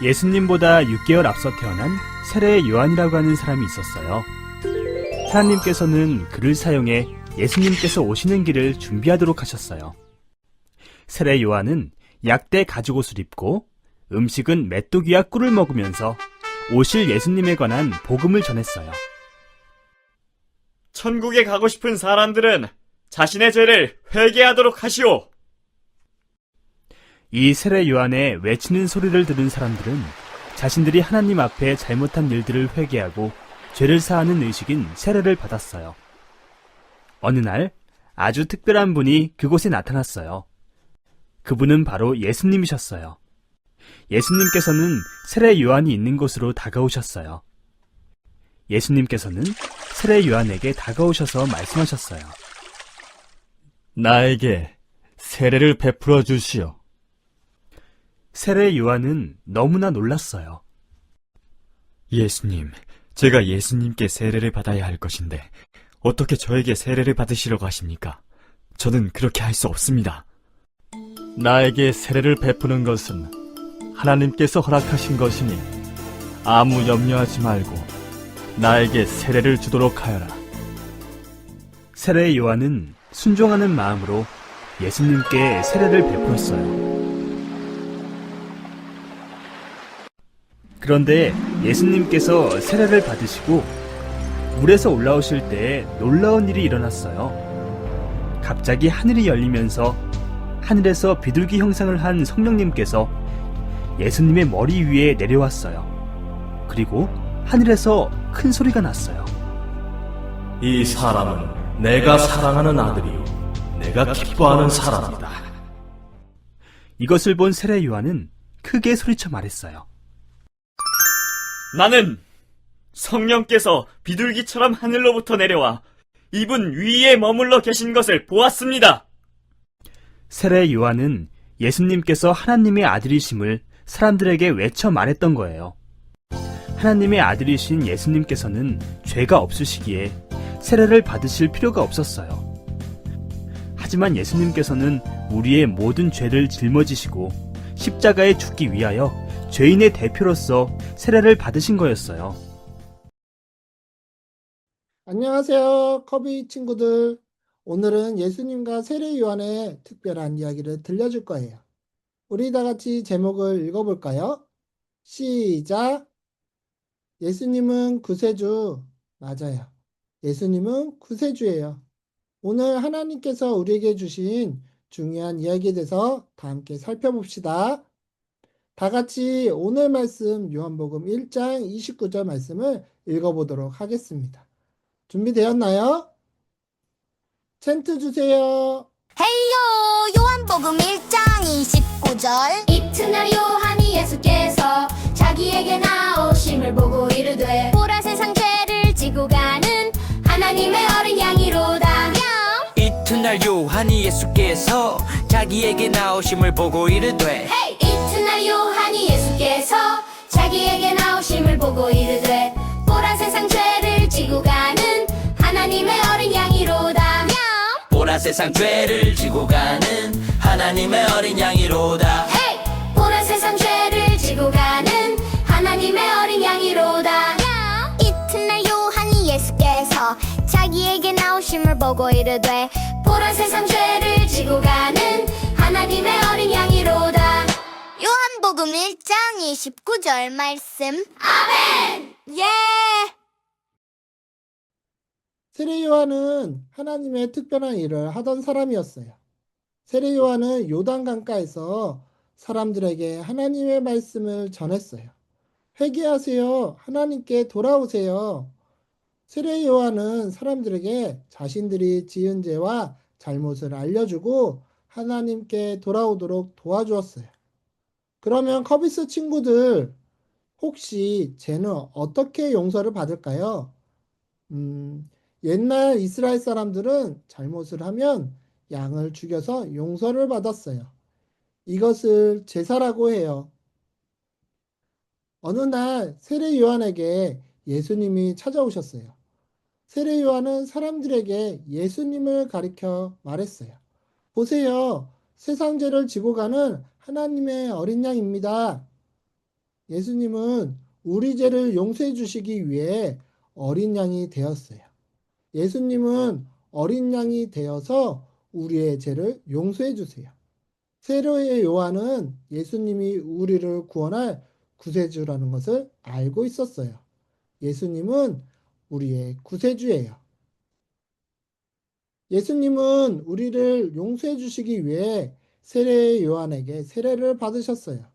예수님보다 6개월 앞서 태어난 세례 요한이라고 하는 사람이 있었어요. 하나님께서는 그를 사용해 예수님께서 오시는 길을 준비하도록 하셨어요. 세례 요한은 약대 가죽옷을 입고 음식은 메뚜기와 꿀을 먹으면서 오실 예수님에 관한 복음을 전했어요. 천국에 가고 싶은 사람들은 자신의 죄를 회개하도록 하시오. 이 세례 요한의 외치는 소리를 들은 사람들은 자신들이 하나님 앞에 잘못한 일들을 회개하고 죄를 사하는 의식인 세례를 받았어요. 어느 날 아주 특별한 분이 그곳에 나타났어요. 그분은 바로 예수님이셨어요. 예수님께서는 세례 요한이 있는 곳으로 다가오셨어요. 예수님께서는 세례 요한에게 다가오셔서 말씀하셨어요. 나에게 세례를 베풀어 주시오. 세례 요한은 너무나 놀랐어요. 예수님, 제가 예수님께 세례를 받아야 할 것인데 어떻게 저에게 세례를 받으시려고 하십니까? 저는 그렇게 할 수 없습니다. 나에게 세례를 베푸는 것은 하나님께서 허락하신 것이니 아무 염려하지 말고 나에게 세례를 주도록 하여라. 세례 요한은 순종하는 마음으로 예수님께 세례를 베풀었어요. 그런데 예수님께서 세례를 받으시고 물에서 올라오실 때 놀라운 일이 일어났어요. 갑자기 하늘이 열리면서 하늘에서 비둘기 형상을 한 성령님께서 예수님의 머리 위에 내려왔어요. 그리고 하늘에서 큰 소리가 났어요. 이 사람은 내가 사랑하는 아들이요 내가 기뻐하는 사람이다. 이것을 본 세례 요한은 크게 소리쳐 말했어요. 나는 성령께서 비둘기처럼 하늘로부터 내려와 이분 위에 머물러 계신 것을 보았습니다. 세례 요한은 예수님께서 하나님의 아들이심을 사람들에게 외쳐 말했던 거예요. 하나님의 아들이신 예수님께서는 죄가 없으시기에 세례를 받으실 필요가 없었어요. 하지만 예수님께서는 우리의 모든 죄를 짊어지시고 십자가에 죽기 위하여 죄인의 대표로서 세례를 받으신 거였어요. 안녕하세요, 커비 친구들. 오늘은 예수님과 세례 요한의 특별한 이야기를 들려줄 거예요. 우리 다 같이 제목을 읽어볼까요? 시작! 예수님은 구세주. 맞아요. 예수님은 구세주예요. 오늘 하나님께서 우리에게 주신 중요한 이야기에 대해서 다 함께 살펴봅시다. 다 같이 오늘 말씀 요한복음 1장 29절 말씀을 읽어보도록 하겠습니다. 준비되었나요? 챈트 주세요. 헤이요, 요한복음 1장 29절. 이튿날 요한이 예수께서 자기에게 나오심을 보고 이르되 보라, 세상 죄를 지고 가는 하나님의 어린 양이로다. 이튿날 요한이 예수께서 자기에게 나오심을 보고 이르되 이튿날 요한이 예수께서 자기에게 나오심을 보고 이르되 보라, 세상 죄를 지고 가는 하나님의 어린 양이로다. 보라, 세상 죄를 지고 가는 하나님의 어린 양이로다. 보라, 세상 죄를 지고 가는 하나님의 어린 양이로다. 이튿날 요한이 예수께서 자기에게 나오심을 보고 이르되 보라, 세상 죄를 지고 가는 하나님의 어린 양이로다. 요한복음 1장 29절 말씀. 아멘. 예! 세례 요한은 하나님의 특별한 일을 하던 사람이었어요. 세례 요한은 요단 강가에서 사람들에게 하나님의 말씀을 전했어요. 회개하세요. 하나님께 돌아오세요. 세례 요한은 사람들에게 자신들이 지은 죄와 잘못을 알려주고 하나님께 돌아오도록 도와주었어요. 그러면 커비스 친구들, 혹시 죄는 어떻게 용서를 받을까요? 옛날 이스라엘 사람들은 잘못을 하면 양을 죽여서 용서를 받았어요. 이것을 제사라고 해요. 어느 날 세례 요한에게 예수님이 찾아오셨어요. 세례 요한은 사람들에게 예수님을 가리켜 말했어요. 보세요. 세상 죄를 지고 가는 하나님의 어린 양입니다. 예수님은 우리 죄를 용서해 주시기 위해 어린 양이 되었어요. 예수님은 어린 양이 되어서 우리의 죄를 용서해 주세요. 세례의 요한은 예수님이 우리를 구원할 구세주라는 것을 알고 있었어요. 예수님은 우리의 구세주예요. 예수님은 우리를 용서해 주시기 위해 세례의 요한에게 세례를 받으셨어요.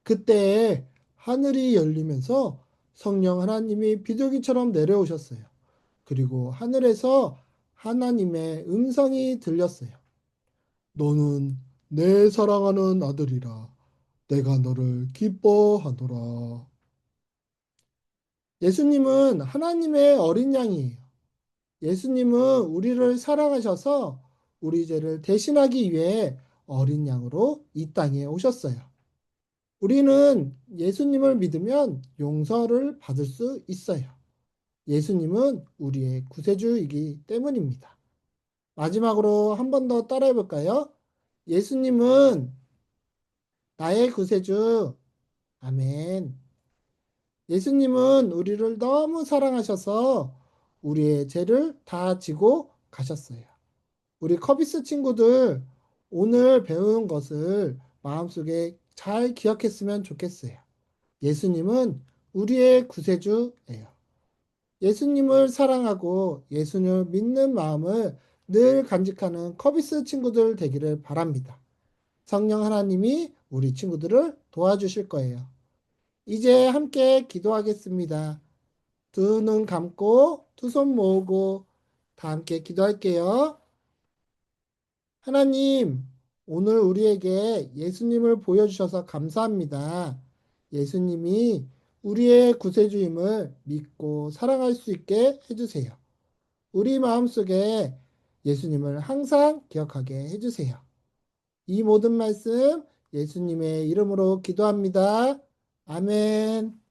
그때 하늘이 열리면서 성령 하나님이 비둘기처럼 내려오셨어요. 그리고 하늘에서 하나님의 음성이 들렸어요. 너는 내 사랑하는 아들이라. 내가 너를 기뻐하노라. 예수님은 하나님의 어린 양이에요. 예수님은 우리를 사랑하셔서 우리 죄를 대신하기 위해 어린 양으로 이 땅에 오셨어요. 우리는 예수님을 믿으면 용서를 받을 수 있어요. 예수님은 우리의 구세주이기 때문입니다. 마지막으로 한 번 더 따라해 볼까요? 예수님은 나의 구세주. 아멘. 예수님은 우리를 너무 사랑하셔서 우리의 죄를 다 지고 가셨어요. 우리 커비스 친구들 오늘 배운 것을 마음속에 잘 기억했으면 좋겠어요. 예수님은 우리의 구세주예요. 예수님을 사랑하고 예수님을 믿는 마음을 늘 간직하는 커비스 친구들 되기를 바랍니다. 성령 하나님이 우리 친구들을 도와주실 거예요. 이제 함께 기도하겠습니다. 두 눈 감고 두 손 모으고 다 함께 기도할게요. 하나님, 오늘 우리에게 예수님을 보여주셔서 감사합니다. 예수님이 우리의 구세주임을 믿고 사랑할 수 있게 해주세요. 우리 마음속에 예수님을 항상 기억하게 해주세요. 이 모든 말씀 예수님의 이름으로 기도합니다. 아멘.